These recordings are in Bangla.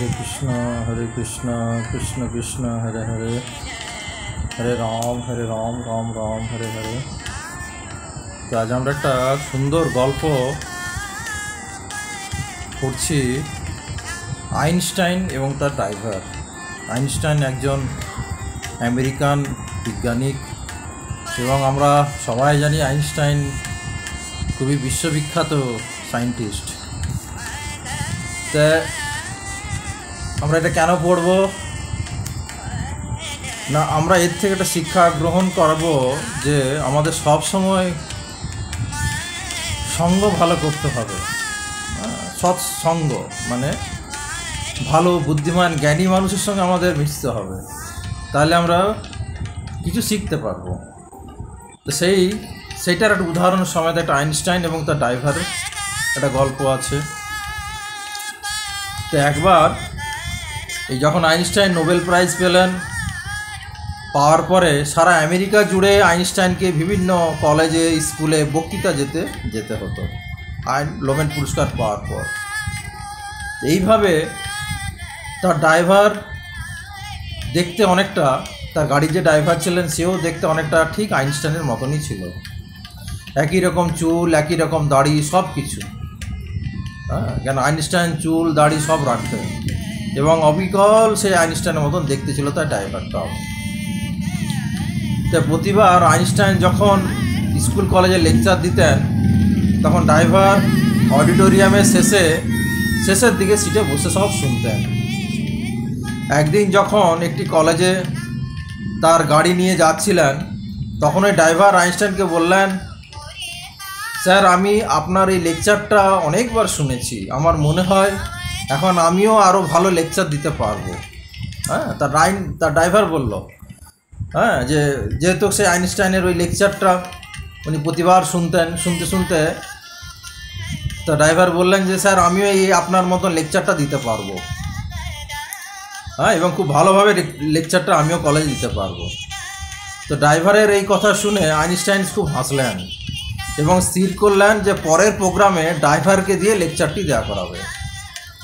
हरे कृष्णा कृष्ण कृष्ण हरे हरे हरे राम राम राम हरे हरे। तो आज আমরা একটা সুন্দর গল্প পড়ছি আইনস্টাইন এবং তার ড্রাইভার। আইনস্টাইন একজন আমেরিকান বিজ্ঞানী এবং আমরা সবাই জানি আইনস্টাইন খুবই বিশ্ববিখ্যাত সায়েন্টিস্ট। তা আমরা এটা কেন পড়ব না, আমরা এর থেকে একটা শিক্ষা গ্রহণ করব যে আমাদের সব সময় সঙ্গ ভালো করতে হবে। সৎসঙ্গ মানে ভালো বুদ্ধিমান জ্ঞানী মানুষের সঙ্গে আমাদের মিশতে হবে, তাহলে আমরা কিছু শিখতে পারবো। তো সেইটার একটা উদাহরণ সময় একটা আইনস্টাইন এবং তার ড্রাইভারের একটা গল্প আছে। তো একবার এই যখন আইনস্টাইন নোবেল প্রাইজ পেলেন, পাওয়ার পরে সারা আমেরিকা জুড়ে আইনস্টাইনকে বিভিন্ন কলেজে স্কুলে বক্তৃতা যেতে হতো নোবেল পুরস্কার পাওয়ার পর। এইভাবে তার ড্রাইভার দেখতে অনেকটা, তার গাড়ির যে ড্রাইভার ছিলেন সেও দেখতে অনেকটা ঠিক আইনস্টাইনের মতনই ছিল। একই রকম চুল, একই রকম দাড়ি, সব কিছু। কেন আইনস্টাইন চুল দাড়ি সব রাখতেন এবং অবিকল সেই আইনস্টাইনের মতন দেখতে ছিল তার ড্রাইভারটাও। তো প্রতিবার আইনস্টাইন যখন স্কুল কলেজে লেকচার দিতেন তখন ড্রাইভার অডিটোরিয়ামের শেষের দিকে সিটে বসে সব শুনতেন। একদিন যখন একটি কলেজে তার গাড়ি নিয়ে যাচ্ছিলেন তখন ওই ড্রাইভার আইনস্টাইনকে বললেন, স্যার আমি আপনার এই লেকচারটা অনেকবার শুনেছি, আমার মনে হয় এখন আমিও আরও ভালো লেকচার দিতে পারবো। তার ড্রাইভার বলল, যেহেতু সে আইনস্টাইনের ওই লেকচারটা উনি প্রতিবার শুনতে তা ড্রাইভার বললেন যে স্যার আমিও এই আপনার মতন লেকচারটা দিতে পারবো, এবং খুব ভালোভাবে লেকচারটা আমিও কলেজে দিতে পারবো। তো ড্রাইভারের এই কথা শুনে আইনস্টাইন খুব হাসলেন এবং স্থির করলেন যে পরের প্রোগ্রামে ড্রাইভারকে দিয়ে লেকচারটি দেওয়া করাবে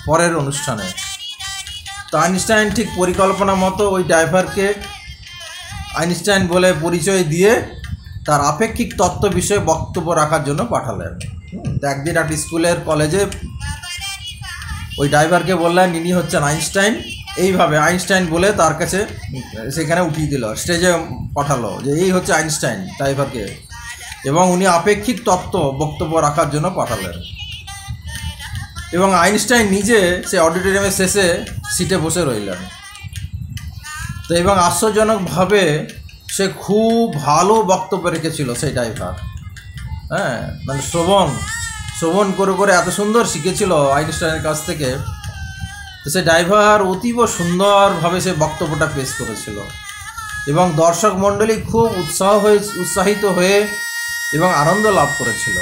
পরের অনুষ্ঠানে। তো আইনস্টাইন ঠিক পরিকল্পনা মতো ওই ড্রাইভারকে আইনস্টাইন বলে পরিচয় দিয়ে তার আপেক্ষিক তত্ত্ব বিষয়ে বক্তব্য রাখার জন্য পাঠালেন। একদিন একটা স্কুলের কলেজে ওই ড্রাইভারকে বললেন ইনি হচ্ছেন আইনস্টাইন, এইভাবে আইনস্টাইন বলে তার কাছে সেখানে উঠিয়ে দিল, স্টেজে পাঠালো যে এই হচ্ছে আইনস্টাইন ড্রাইভারকে, এবং উনি আপেক্ষিক তত্ত্ব বক্তব্য রাখার জন্য পাঠালেন। এবং আইনস্টাইন নিজে সে অডিটোরিয়ামের শেষে সিটে বসে রইলেন। তো এবং আশ্চর্যজনকভাবে সে খুব ভালো বক্তব্য রেখেছিল সেই ড্রাইভার। মানে শ্রবণ করে এত সুন্দর শিখেছিল আইনস্টাইনের কাছ থেকে। তো সে ড্রাইভার অতীব সুন্দরভাবে সে বক্তব্যটা পেশ করেছিল এবং দর্শক মণ্ডলী খুব উৎসাহিত হয়ে এবং আনন্দ লাভ করেছিল।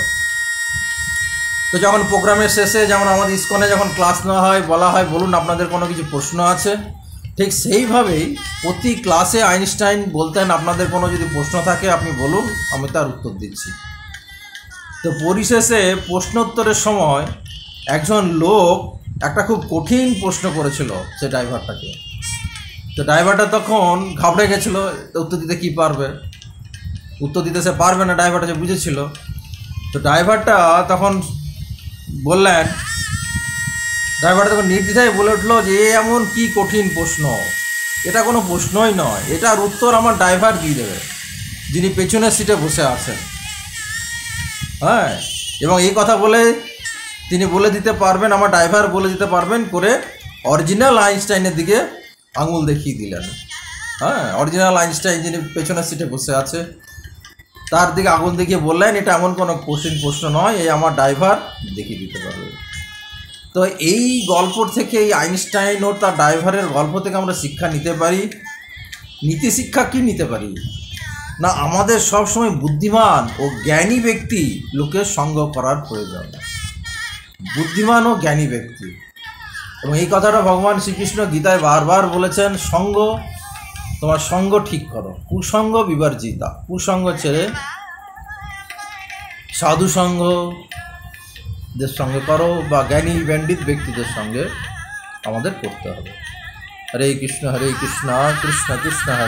তো যখন প্রোগ্রামের শেষে যেমন আমাদের ইস্কনে যখন ক্লাস নেওয়া হয়, বলা হয় বলুন আপনাদের কোনো কিছু প্রশ্ন আছে, ঠিক সেইভাবেই প্রতি ক্লাসে আইনস্টাইন বলতেন আপনাদের কোনো যদি প্রশ্ন থাকে আপনি বলুন, আমি তার উত্তর দিচ্ছি। তো পরিশেষে প্রশ্নোত্তরের সময় একজন লোক একটা খুব কঠিন প্রশ্ন করেছিল সে ড্রাইভারটাকে। তো ড্রাইভারটা তখন ঘাবড়ে গেছিলো, উত্তর দিতে কী পারবে, উত্তর দিতে সে পারবে না, ড্রাইভারটা যে বুঝেছিল। তো ড্রাইভারটা তখন নির্দ্বিধায় বলে উঠলো যে এমন কি কঠিন প্রশ্ন, এটা কোনো প্রশ্নই নয়, এটার উত্তর আমার ড্রাইভার দিয়ে দেবে যিনি পেছনের সিটে বসে আছেন। এবং এই কথা বলে তিনি বলে দিতে পারবেন, আমার ড্রাইভার বলে দিতে পারবেন করে অরিজিনাল আইনস্টাইনের দিকে আঙুল দেখিয়ে দিলেন। অরিজিনাল আইনস্টাইন যিনি পেছনের সিটে বসে আছে তার দিকে আঙুল দেখিয়ে বললেন এটা এমন কোনো কঠিন প্রশ্ন নয়, এই আমার ড্রাইভার দেখিয়ে দিতে পারবে। তো এই গল্প থেকে, এই আইনস্টাইন ও তার ড্রাইভারের গল্প থেকে আমরা শিক্ষা নিতে পারি। নীতি শিক্ষা কী নিতে পারি না, আমাদের সবসময় বুদ্ধিমান ও জ্ঞানী ব্যক্তি লোকের সঙ্গ করার প্রয়োজন, বুদ্ধিমান ও জ্ঞানী ব্যক্তি। এবং এই কথাটা ভগবান শ্রীকৃষ্ণ গীতায় বারবার বলেছেন, তোমার সঙ্গ ঠিক করো, কুসঙ্গ বিবর্জিতা, কুসঙ্গ ছেড়ে সাধু সঙ্গদের সঙ্গে করো বা জ্ঞানী পণ্ডিত ব্যক্তিদের সঙ্গে আমাদের করতে হবে। হরে কৃষ্ণ কৃষ্ণ কৃষ্ণ হরে